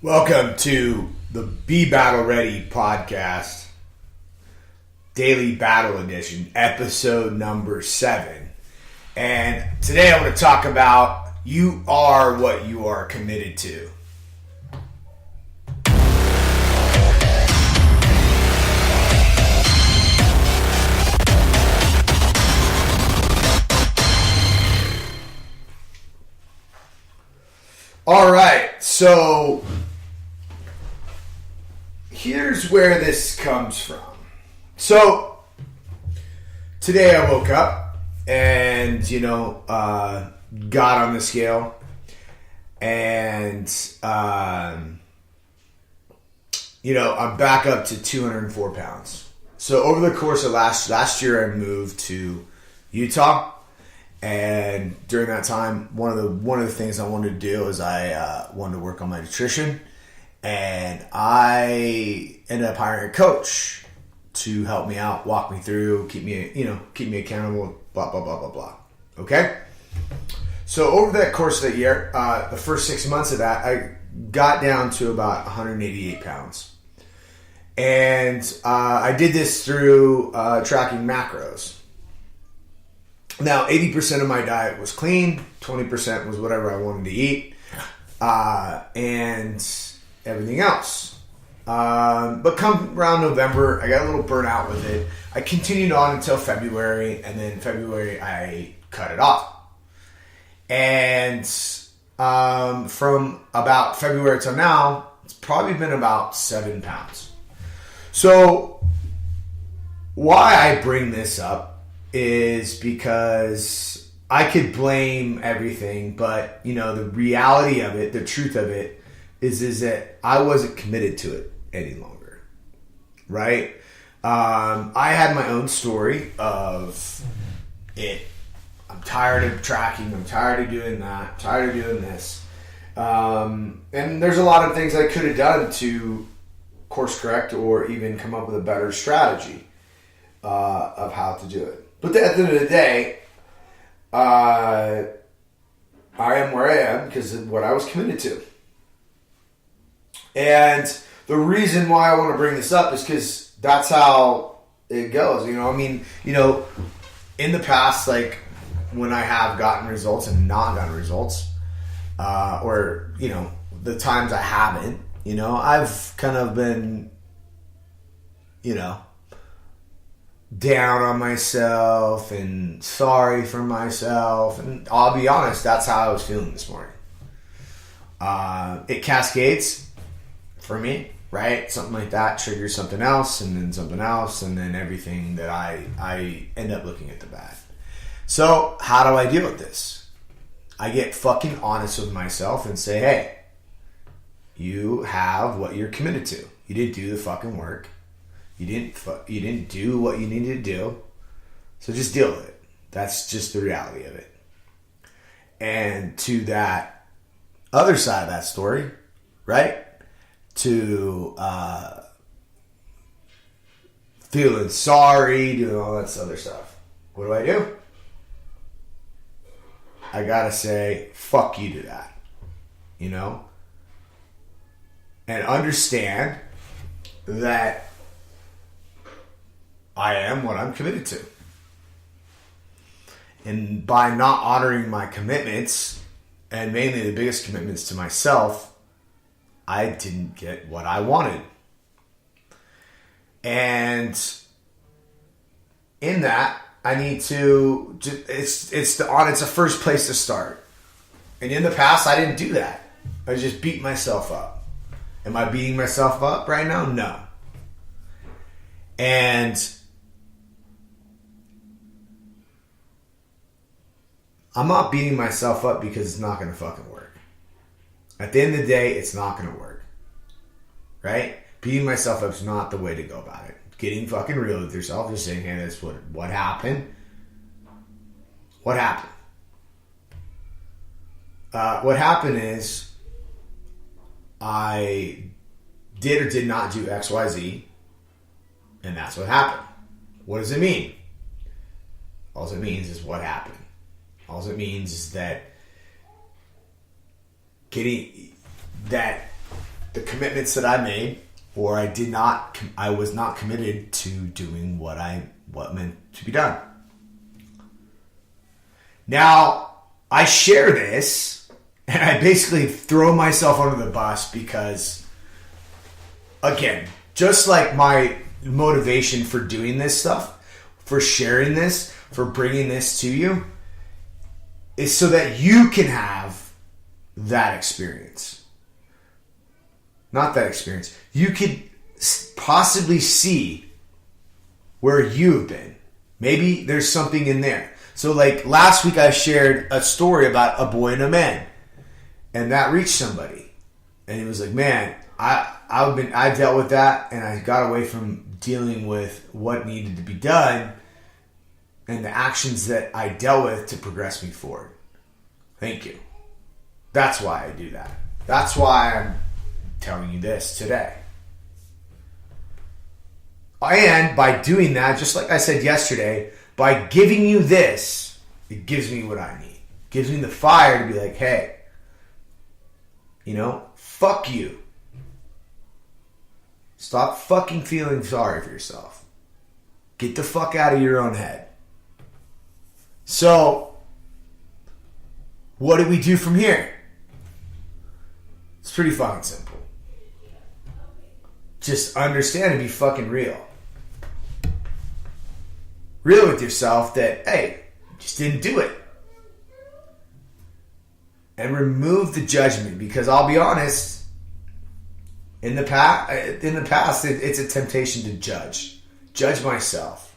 Welcome to the Be Battle Ready podcast, Daily Battle Edition, episode number 7. And today I want to talk about you are what you are committed to. All right, so here's where this comes from. So today I woke up and, got on the scale and, I'm back up to 204 pounds. So over the course of last year, I moved to Utah. And during that time, one of the things I wanted to do is I wanted to work on my nutrition, and I ended up hiring a coach to help me out, walk me through, keep me accountable, blah blah blah blah blah. Okay, so over that course of the year, the first 6 months of that, I got down to about 188 pounds, and I did this through tracking macros. Now, 80% of my diet was clean, 20% was whatever I wanted to eat, and everything else. But come around November, I got a little burnt out with it. I continued on until February, and then February I cut it off. And from about February till now, it's probably been about 7 pounds. So why I bring this up is because I could blame everything, but the reality of it, the truth of it is that I wasn't committed to it any longer, right? I had my own story of it. I'm tired of tracking. I'm tired of doing that. I'm tired of doing this. And there's a lot of things I could have done to course correct or even come up with a better strategy of how to do it. But at the end of the day, I am where I am because of what I was committed to. And the reason why I want to bring this up is because that's how it goes. In the past, like when I have gotten results and not gotten results, or the times I haven't, I've kind of been, down on myself and sorry for myself, and I'll be honest, that's how I was feeling this morning. It cascades for me, right? Something like that triggers something else, and then something else, and then everything that I end up looking at the bad. So how do I deal with this? I get fucking honest with myself and say, hey, you have what you're committed to. You didn't do the fucking work. You didn't do what you needed to do, so just deal with it. That's just the reality of it. And to that other side of that story, right? To feeling sorry, doing all that other stuff. What do? I gotta say, fuck you to that. And understand that I am what I'm committed to. And by not honoring my commitments, and mainly the biggest commitments to myself, I didn't get what I wanted. And in that, I need to, it's a first place to start. And in the past, I didn't do that. I just beat myself up. Am I beating myself up right now? No. And I'm not beating myself up because it's not going to fucking work. At the end of the day, it's not going to work. Right? Beating myself up is not the way to go about it. Getting fucking real with yourself, just saying, hey, that's what happened. What happened? What happened is I did or did not do X, Y, Z, and that's what happened. What does it mean? All it means is what happened. All it means is that the the commitments that I made, or I was not committed to doing what meant to be done. Now, I share this, and I basically throw myself under the bus because, again, just like my motivation for doing this stuff, for sharing this, for bringing this to you, is so that you can have that experience. Not that experience. You could possibly see where you've been. Maybe there's something in there. So like last week I shared a story about a boy and a man. And that reached somebody. And he was like, man, I dealt with that and I got away from dealing with what needed to be done and the actions that I dealt with to progress me forward. Thank you. That's why I do that. That's why I'm telling you this today. And by doing that, just like I said yesterday, by giving you this, it gives me what I need. It gives me the fire to be like, hey, fuck you. Stop fucking feeling sorry for yourself. Get the fuck out of your own head. So, what do we do from here? It's pretty fucking simple. Just understand and be fucking real. Real with yourself that, hey, just didn't do it. And remove the judgment, because I'll be honest, in the past, it's a temptation to judge myself.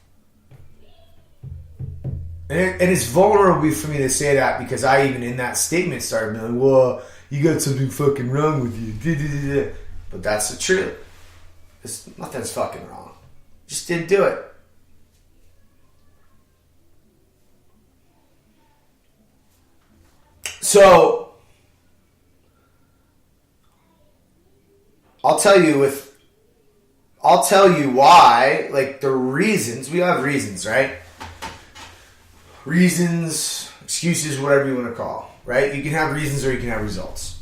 And it's vulnerable for me to say that, because I even in that statement started being like, well, you got something fucking wrong with you. But that's the truth. Nothing's fucking wrong. Just didn't do it. So, I'll tell you why, like the reasons, we have reasons, right? Reasons, excuses, whatever you want to call, right? You can have reasons or you can have results.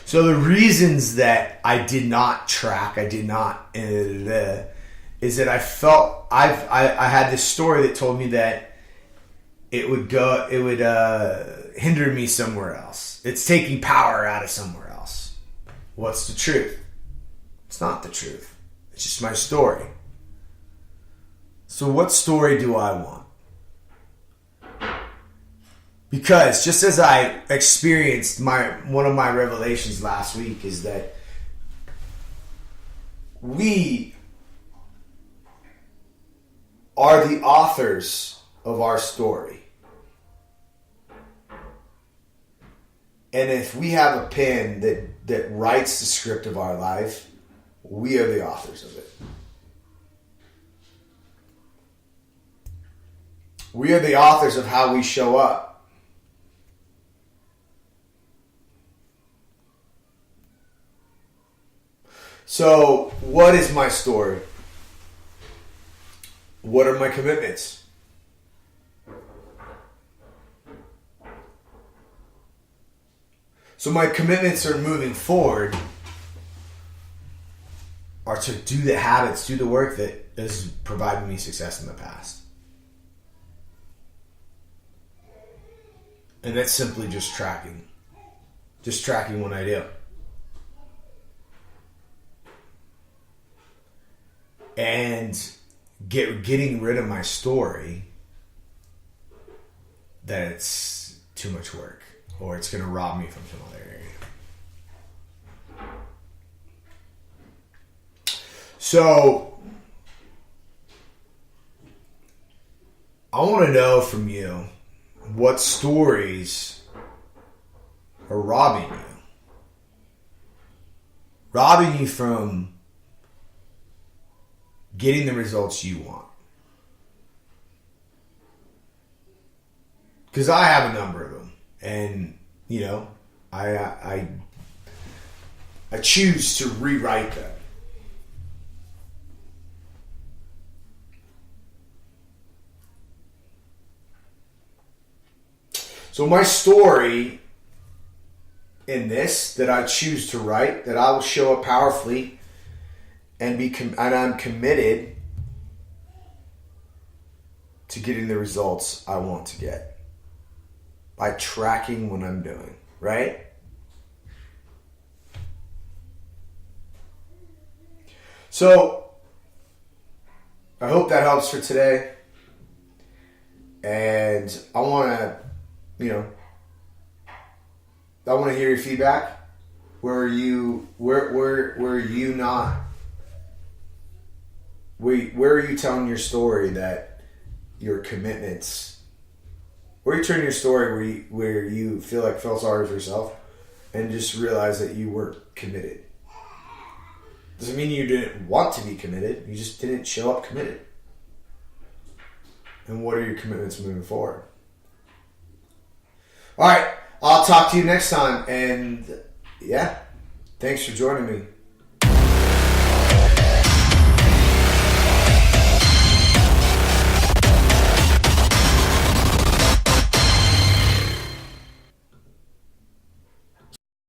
So the reasons that I did not track, is that I felt I had this story that told me that it would hinder me somewhere else. It's taking power out of somewhere else. What's the truth? It's not the truth. It's just my story. So what story do I want? Because just as I experienced one of my revelations last week is that we are the authors of our story. And if we have a pen that writes the script of our life, we are the authors of it. We are the authors of how we show up. So, what is my story? What are my commitments? So my commitments are moving forward are to do the habits, do the work that has provided me success in the past. And that's simply just tracking. Just tracking what I do. And getting rid of my story that it's too much work or it's going to rob me from some other area. So, I want to know from you what stories are robbing you. Robbing you from getting the results you want. Because I have a number of them. And, I choose to rewrite them. So my story in this that I choose to write, that I will show up powerfully and and I'm committed to getting the results I want to get by tracking what I'm doing, right? So, I hope that helps for today. And I want to, I want to hear your feedback. Where are you telling your story that your commitments, where you turn your story where you felt sorry for yourself and just realize that you weren't committed? Doesn't mean you didn't want to be committed. You just didn't show up committed. And what are your commitments moving forward? All right. I'll talk to you next time. And yeah, thanks for joining me.